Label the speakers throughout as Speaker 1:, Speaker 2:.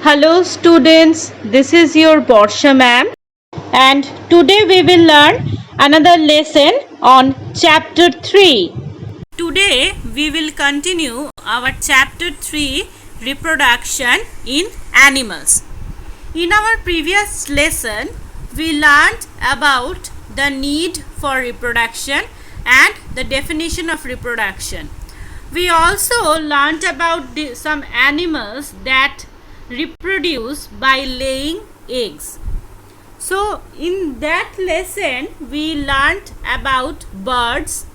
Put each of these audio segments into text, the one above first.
Speaker 1: Hello students, this is your Borsha ma'am and today we will learn another lesson on chapter 3. Today we will continue our chapter 3 reproduction in animals. In our previous lesson we learned about the need for reproduction and the definition of reproduction. We also learned about some animals that reproduce by laying eggs. So in that lesson we learned about birds,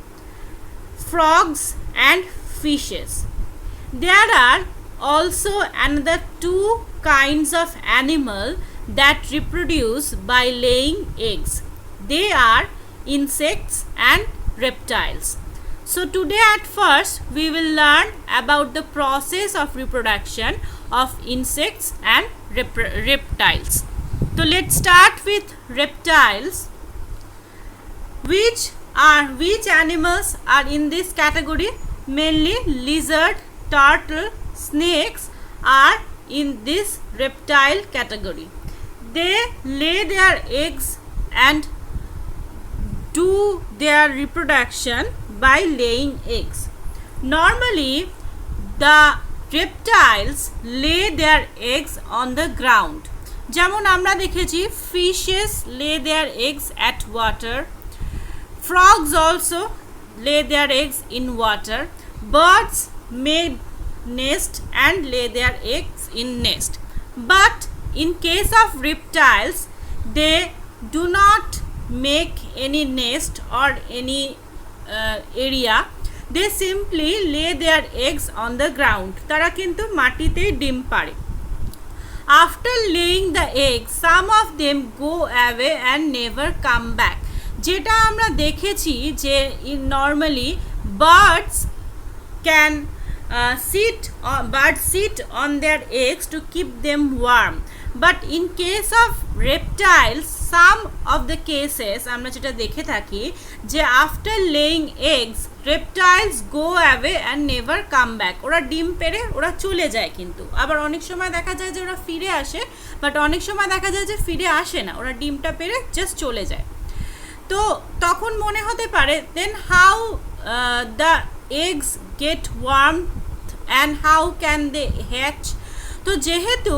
Speaker 1: frogs and fishes. There are also another two kinds of animal that reproduce by laying eggs. They are insects and reptiles. So today at first we will learn about the process of reproduction of insects and reptiles. So let's start with reptiles. Which animals are in this category? Mainly lizard, turtle, snakes are in this reptile category. They lay their eggs and do their reproduction by laying eggs. Normally the reptiles lay their eggs on the ground. যেমন আমরা দেখেছি fishes lay their eggs at water. Frogs also lay their eggs in water. Birds make nest and lay their eggs in nest. But in case of reptiles, they do not make any nest or any area. They simply lay their eggs on the ground. তারা কিন্তু মাটিতেই ডিম পাড়ে. After laying the eggs, some of them go away and never come back. যেটা আমরা দেখেছি যে normally birds can sit on their eggs to keep them warm. But in case of reptiles, some of the cases আমরা যেটা দেখে থাকি যে after laying eggs, reptiles go away and never come back. ওরা ডিম পেড়ে ওরা চলে যায়, কিন্তু আবার অনেক সময় দেখা যায় যে ওরা ফিরে আসে, বাট অনেক সময় দেখা যায় যে ফিরে আসে না, ওরা ডিমটা পেড়ে জাস্ট চলে যায়। তো তখন মনে হতে পারে then how the eggs get warm and how can they hatch? তো যেহেতু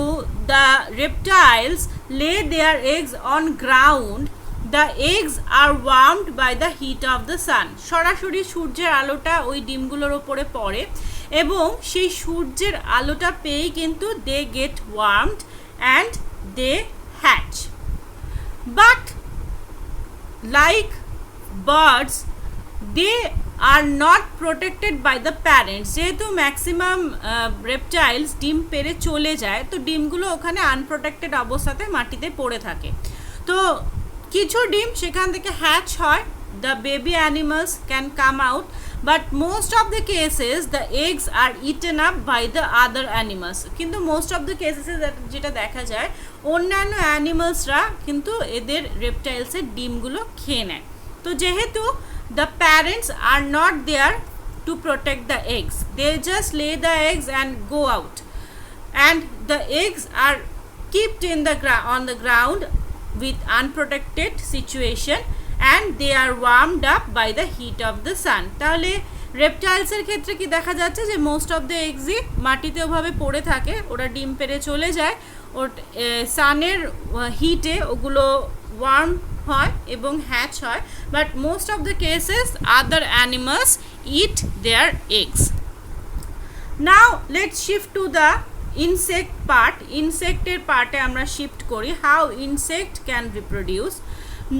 Speaker 1: the reptiles lay their eggs on ground, the eggs are warmed by the heat of the sun. সরাসরি সূর্যের আলোটা ওই ডিমগুলোর ওপরে পড়ে এবং সেই সূর্যের আলোটা পেয়েই কিন্তু they get warmed and they hatch. But like birds, they are not protected by the parents. যেহেতু ম্যাক্সিমাম reptiles ডিম পেড়ে চলে যায়, তো ডিমগুলো ওখানে আনপ্রোটেক্টেড অবস্থাতে মাটিতে পড়ে থাকে। তো কিছু ডিম সেখান থেকে হ্যাচ হয়, the baby animals can come out, but most of the cases the eggs are eaten up by the other animals. কিন্তু most of the cases যেটা দেখা যায় অন্যান্য অ্যানিমালসরা কিন্তু এদের রেপটাইলসের ডিমগুলো খেয়ে নেয়। তো যেহেতু the parents are not there to protect the eggs, they just lay the eggs and go out, and the eggs are kept in the on the ground with unprotected situation and they are warmed up by the heat of the sun. তাহলে রেপটাইলসের ক্ষেত্রে কি দেখা যাচ্ছে যে most of the এগসই মাটিতে ওভাবে পড়ে থাকে, ওরা ডিম পেড়ে চলে যায়, ওর সানের হিটে ওগুলো ওয়ার্ম হয় এবং হ্যাচ হয়, but most of the cases other animals it their eggs. Now let's shift to the insect part. ইনসেক্টের পার্টে আমরা শিফট করি। How insect can reproduce.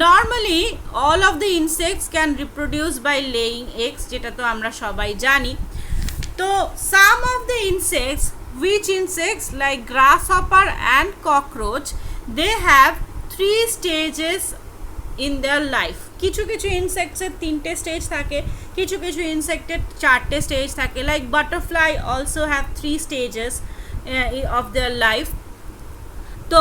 Speaker 1: Normally all of the insects can reproduce by laying eggs, যেটা তো আমরা সবাই জানি। তো some of the insects, which insects like grasshopper and cockroach, they have 3 stages in their life. কিছু কিছু ইনসেক্টসের 3টে স্টেজ থাকে, কিছু কিছু ইনসেক্টের 4টে স্টেজ থাকে। Like butterfly also have 3 stages of their life. So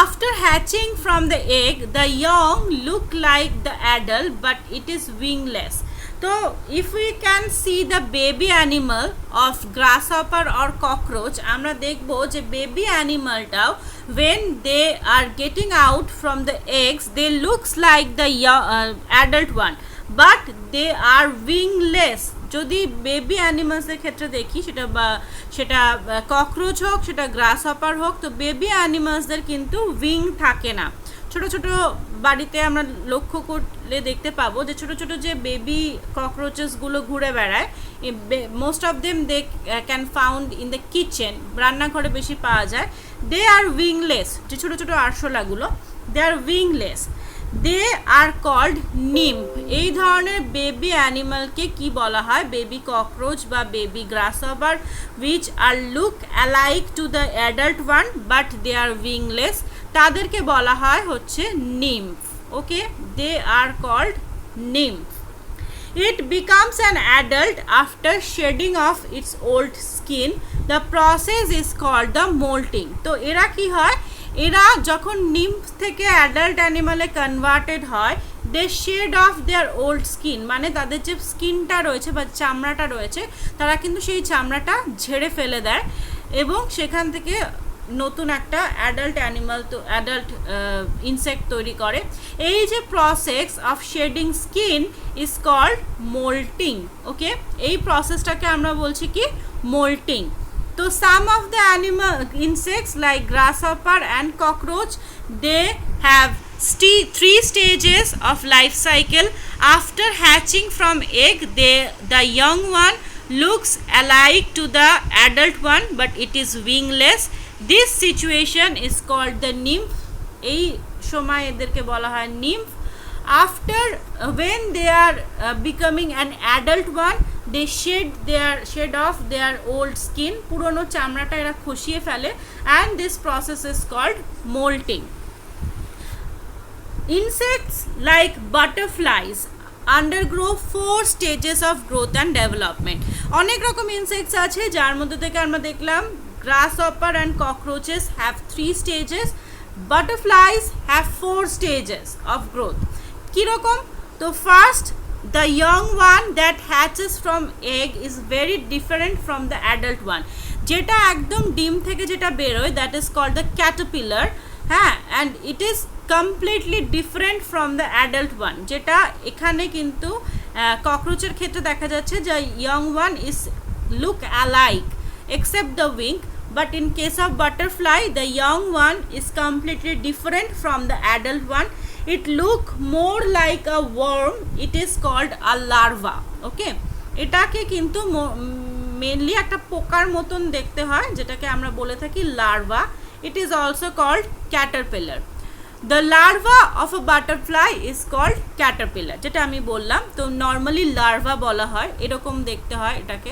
Speaker 1: after hatching from the egg, the young look like the adult but it is wingless. তো if we can see the baby animal of গ্রাসহপার or cockroach, আমরা দেখব যে baby অ্যানিমালটাও when they are getting out from the eggs they looks like the adult one but they are wingless. যদি baby অ্যানিমালসের ক্ষেত্রে দেখি, সেটা cockroach হোক, সেটা গ্রাসহপার হোক, তো বেবি অ্যানিমালসদের কিন্তু উইং থাকে না। ছোট ছোট বাড়িতে আমরা লক্ষ্য করলে দেখতে পাবো যে ছোট ছোট যে বেবি ককরোচেসগুলো ঘুরে বেড়ায়, most of them they can found in the kitchen, রান্নাঘরে বেশি পাওয়া যায়। দে আর উইংলেস, যে ছোট ছোট আরশোলাগুলো, দে are উইংলেস। They are called nymph. এই ধরনের বেবি অ্যানিমালকে কি বলা হয়? বেবি ককরোচ বা baby grasshopper which are look alike to the adult one but they are wingless, তাদেরকে বলা হয় হচ্ছে nymph. Okay, they are called nymph. It becomes an adult after shedding off its old skin. The process is called the molting. তো এরা কি হয়? এরা যখন নিম্ফ থেকে অ্যাডাল্ট অ্যানিমালে কনভার্টেড হয়, they shed off their old skin, মানে তাদের যে স্কিনটা রয়েছে বা চামড়াটা রয়েছে, তারা কিন্তু সেই চামড়াটা ঝেড়ে ফেলে দেয় এবং সেখান থেকে নতুন একটা অ্যাডাল্ট অ্যানিমাল, তো অ্যাডাল্ট ইনসেক্ট তৈরি করে। এই যে process of shedding skin is called molting. Okay, এই প্রসেসটাকে আমরা বলছি কি? মোল্টিং। তো some of the animal insects like grasshopper and cockroach, they have three stages of life cycle. After hatching from egg, the young one looks alike to the adult one but it is wingless. This situation is called the nymph. এই সময় এদেরকে বলা হয় nymph. After when they are becoming an adult one, they shed off their old skin, পুরনো চামড়াটা এরা খসিয়ে ফেলে, and this process is called molting. Insects like butterflies undergo 4 stages of growth and development. অনেক রকম ইনসেক্টস আছে, যার মধ্যে থেকে আমরা দেখলাম grasshopper and cockroaches have 3 stages, butterflies have 4 stages of growth. কিরকম? তো first, the young one that hatches from egg is very different from the adult one. যেটা একদম ডিম থেকে যেটা বেরোয়, that is called the caterpillar. হ্যাঁ, and it is completely different from the adult one. যেটা এখানে কিন্তু ককরোচের ক্ষেত্রে দেখা যাচ্ছে যে young one is look alike except the wing, but in case of butterfly the young one is completely different from the adult one. It look more like a worm. It is called a larva. Okay, এটাকে কিন্তু mainly একটা পোকার মতন দেখতে হয়, যেটাকে আমরা বলে থাকি larva. It is also called caterpillar. The larva of a butterfly is called caterpillar, যেটা আমি বললাম। তো নর্মালি লার্ভা বলা হয়, এরকম দেখতে হয় এটাকে,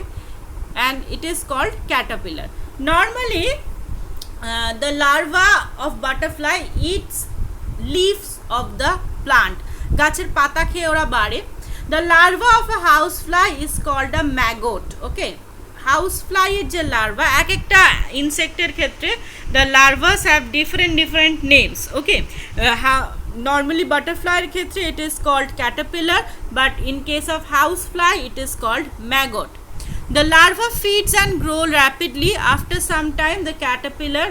Speaker 1: and it is called caterpillar. Normally the larva of butterfly eats leaves of the plant. গাছের পাতা খেয়ে ওরা বাড়ে। The larva of a housefly is called a maggot. Okay, housefly এর যে লার্ভা, এক একটা ইনসেক্টের ক্ষেত্রে the larvas have different names. Okay, normally butterfly এর ক্ষেত্রে it is called caterpillar, but in case of housefly it is called maggot. The larva feeds and grow rapidly. After some time the caterpillar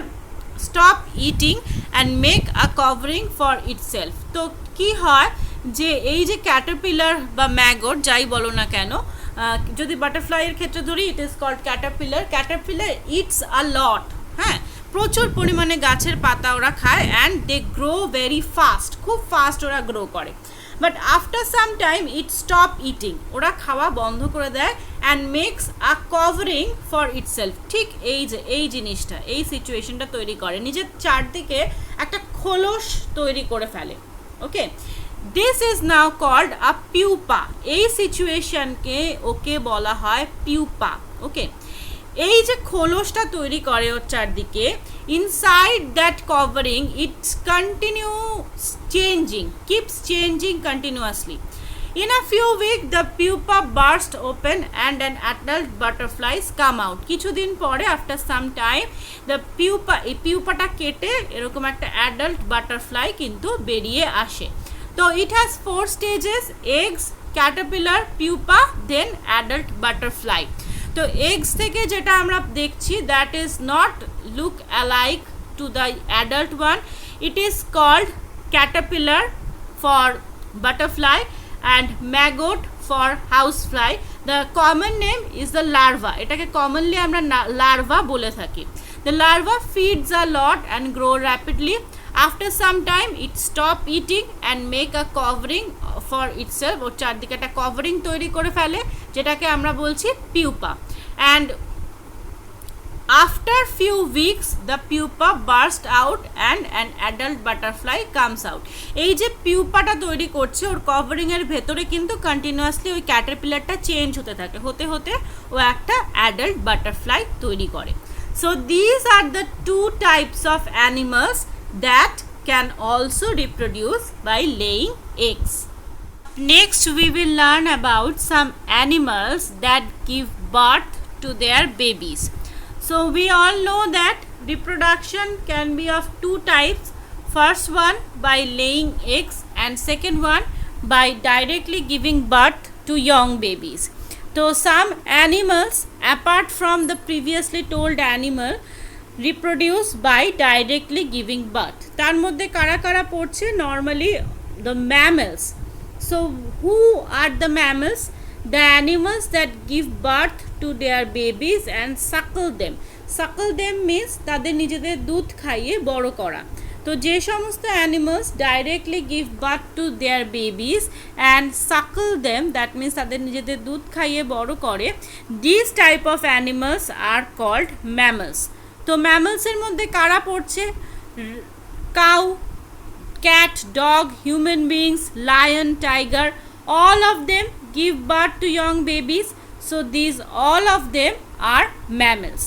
Speaker 1: stop eating and make a covering for itself. তো কি হয় যে এই যে Caterpillar বা maggot যাই বলো না কেন, যদি বাটারফ্লাইয়ের ক্ষেত্রে ধরি it is called caterpillar it's a lot. হ্যাঁ, প্রচুর পরিমাণে গাছের পাতা ওরা খায় and they grow very fast, খুব ফাস্ট ওরা গ্রো করে। But after some time it stop eating, ওরা খাওয়া বন্ধ করে দেয় and makes a covering for itself. ঠিক এই জিনিসটা, এই সিচুয়েশনটা তৈরি করে, নিজের চারদিকে একটা খোলস তৈরি করে ফেলে। Okay, this is now called a pupa. এই সিচুয়েশনকে ওকে বলা হয় পিউপা। ওকে, এই যে খোলসটা তৈরি করে ওর চারদিকে, inside that covering it's keeps changing continuously. In a few weeks the pupa burst open and an adult butterflies come out. কিছুদিন পরে after some time the pupa, এই পিউপাটা কেটে এরকম একটা অ্যাডাল্ট বাটারফ্লাই কিন্তু বেরিয়ে আসে। তো it has 4 stages: eggs, caterpillar, pupa, then adult butterfly. তো eggs থেকে যেটা আমরা দেখছি that is not look alike to the adult one, it is called caterpillar for butterfly and maggot for housefly. The common name is the larva. এটাকে commonly আমরা larva বলে থাকি. The larva feeds a lot and grow rapidly. After some time it stop eating and make a covering for itself. ওর চারদিকে একটা covering তৈরি করে ফেলে যেটাকে আমরা বলছি pupa. And after few weeks the pupa burst out and an adult butterfly comes out. এই যে পিউপাটা তৈরি করছে ওর কভারিং এর ভেতরে কিন্তু কন্টিনিউয়াসলি ওই ক্যাটারপিলারটা চেঞ্জ হতে থাকে, হতে হতে ও একটা অ্যাডাল্ট বাটারফ্লাই তৈরি করে. So these are the two types of animals that can also reproduce by laying eggs. Next we will learn about some animals that give birth to their babies. So we all know that reproduction can be of two types. First one by laying eggs and second one by directly giving birth to young babies. So some animals apart from the previously told animal reproduce by directly giving birth. তার মধ্যে কারা কারা পড়ছে? Normally the mammals. So who are the mammals? The animals that give birth to their babies and suckle them. Suckle them means তাদের নিজেদের দুধ খাইয়ে বড় করা. তো যে সমস্ত animals directly give birth to their babies and suckle them, that means তাদের নিজেদের দুধ খাইয়ে বড় করে, these type of animals are called mammals. তো mammals এর মধ্যে কারা পড়ছে? Cow, cat, dog, human beings, lion, tiger, all of them give birth to young babies. So these all of them are mammals.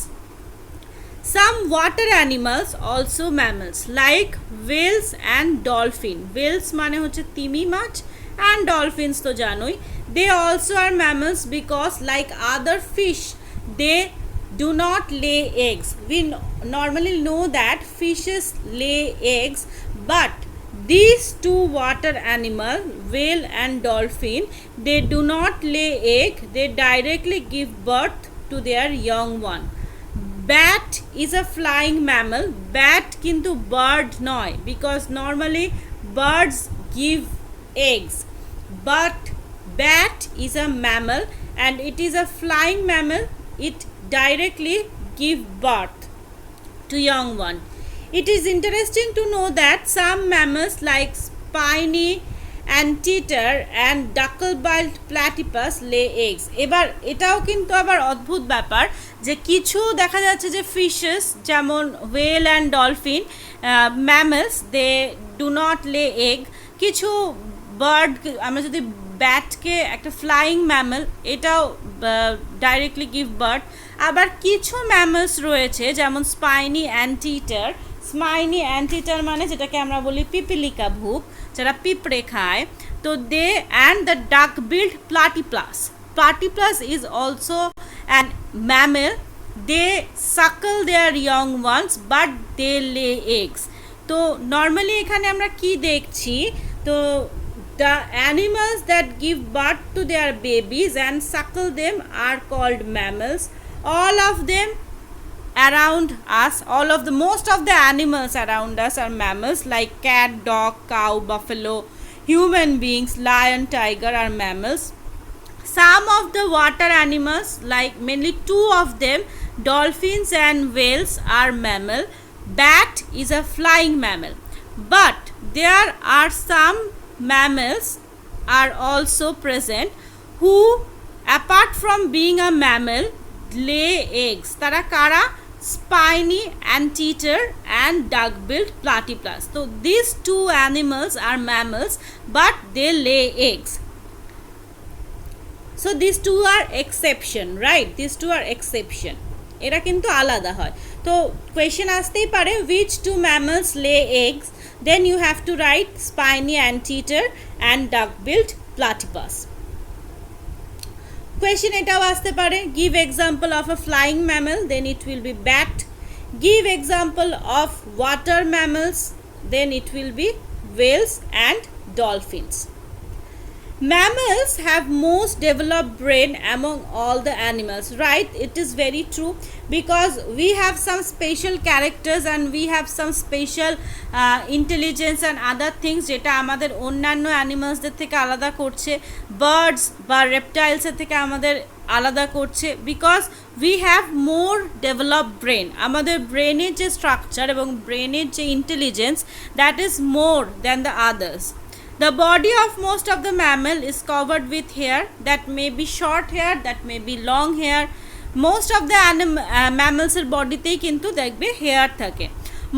Speaker 1: Some water animals also mammals like whales and dolphin. Whales মানে হচ্ছে তিমি মাছ and dolphins তো জানোই. They also are mammals because like other fish they do not lay eggs. We normally know that fishes lay eggs, but these two water animal, whale and dolphin, they do not lay egg, they directly give birth to their young one. Bat is a flying mammal. Bat কিন্তু bird নয়, because normally birds give eggs, but bat is a mammal and it is a flying mammal. It directly give birth to young one. It is interesting to know that some mammals like spiny anteater and duckle-billed platypus lay eggs. এবার এটাও কিন্তু আবার অদ্ভুত ব্যাপার যে কিছু দেখা যাচ্ছে যে ফিশেস যেমন whale and dolphin mammals they do not lay egg. কিছু বার্ড, আমরা যদি ব্যাটকে একটা ফ্লাইং ম্যামল, এটাও ডাইরেক্টলি গিভ বার্থ. আবার কিছু ম্যামলস রয়েছে যেমন স্পাইনি অ্যান্টিটার. স্পাইনি অ্যান্টিটার মানে যেটাকে আমরা বলি পিপিলিকা ভুক, যারা পিঁপড়ে খায়. তো they and the duck billed platypus. Platypus is also an mammal. They suckle their young ones but they lay eggs. তো নর্মালি এখানে আমরা কি দেখছি? তো the animals that give birth to their babies and suckle them are called mammals. All of them around us, most of the animals around us are mammals like cat, dog, cow, buffalo, human beings, lion, tiger are mammals. Some of the water animals, like mainly two of them, dolphins and whales, are mammal. Bat is a flying mammal, but there are some mammals are also present who apart from being a mammal lay eggs. Tara kara? Spiny anteater and duck-billed platypus. So these two animals are mammals but they lay eggs. So these two are exception, right? These two are exception. এরা কিন্তু আলাদা হয়. তো question আসতেই পারে which two mammals lay eggs? Then you have to write spiny anteater and duck-billed platypus. Question এটাও আসতে পারে give example of a flying mammal, then it will be bat. Give example of water mammals, then it will be whales and dolphins. Mammals have most developed brain among all the animals, right? It is very true, because we have some special characters and we have some special intelligence and other things যেটা আমাদের অন্যান্য অ্যানিমালসদের থেকে আলাদা করছে, birds বা রেপটাইলসের থেকে আমাদের আলাদা করছে, because we have more developed brain. আমাদের ব্রেনের যে স্ট্রাকচার এবং ব্রেনের যে intelligence, that is more than the others. The body of most of the mammal is covered with hair, that may be short hair, that may be long hair. Most of the mammals এর বডিতেই কিন্তু দেখবে hair থাকে।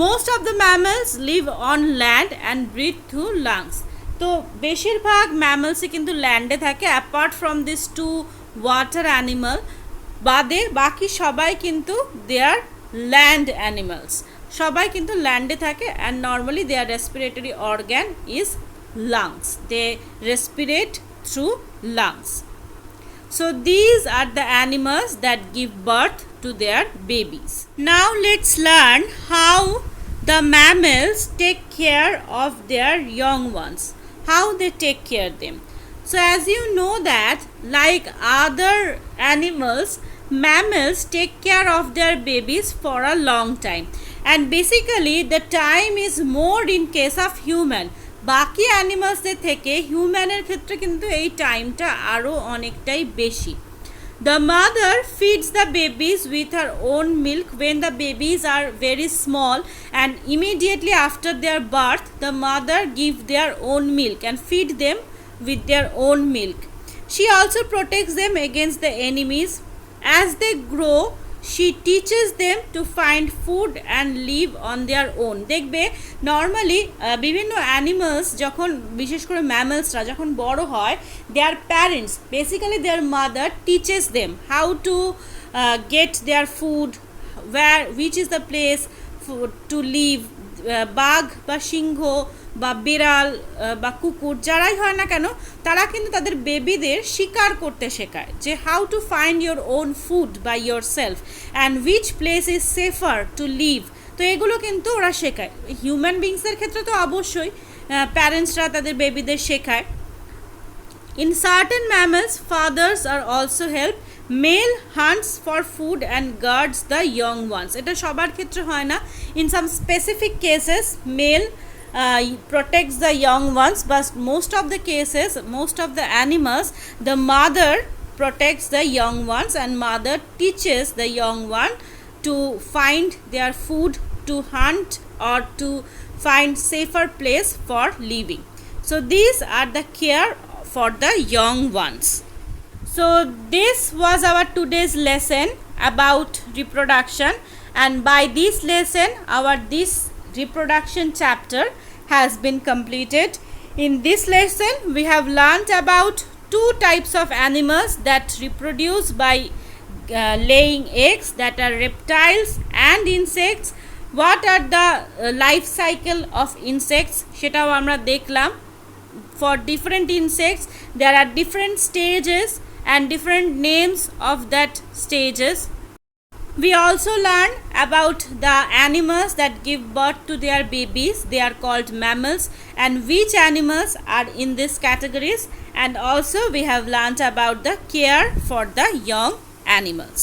Speaker 1: Most of the mammals live on land and breathe through lungs. তো বেশিরভাগ ম্যামেলসই কিন্তু ল্যান্ডে থাকে, apart from this two water animal বাদে বাকি সবাই কিন্তু দে আর ল্যান্ড অ্যানিমালস, সবাই কিন্তু ল্যান্ডে থাকে, and normally their respiratory organ is lungs. They respirate through lungs. So these are the animals that give birth to their babies. Now let's learn how the mammals take care of their young ones, how they take care of them. So as you know that like other animals, mammals take care of their babies for a long time, and basically the time is more in case of human. বাকি অ্যানিমালসদের থেকে হিউম্যানের ক্ষেত্রে কিন্তু এই টাইমটা আরও অনেকটাই বেশি। The mother feeds the babies with her own milk when the babies are very small, and immediately after their birth the mother give their own milk and feed them with their own milk. She also protects them against the enemies. As they grow she teaches them to find food and live on their own. দেখবে normally বিভিন্ন animals যখন, বিশেষ করে ম্যামেলসরা যখন বড় হয়, their parents basically there mother teaches them how to get their food, which is the place to live. বাঘ বা সিংহ বা বিড়াল বা কুকুর যারাই হয় না কেন, তারা কিন্তু তাদের বেবিদের শিকার করতে শেখায়, যে how to find your own food by yourself and which place is safer to live. তো এগুলো কিন্তু ওরা শেখায়। হিউম্যান বিংসের ক্ষেত্রে তো অবশ্যই প্যারেন্টসরা তাদের বেবিদের শেখায়। In certain mammals, fathers are also help. Male hunts for food and guards the young ones. এটা সবার ক্ষেত্রে হয় না। In some specific cases, male protects the young ones, but most of the cases, most of the animals, the mother protects the young ones, and mother teaches the young one to find their food, to hunt, or to find safer place for living. So these are the care for the young ones. So this was our today's lesson about reproduction, and by this lesson this reproduction chapter has been completed. In this lesson we have learnt about two types of animals that reproduce by laying eggs, that are reptiles and insects. What are the life cycle of insects সেটাও আমরা দেখলাম। For different insects there are different stages and different names of that stages. We also learn about the animals that give birth to their babies. They are called mammals, and which animals are in these categories, and also we have learnt about the care for the young animals.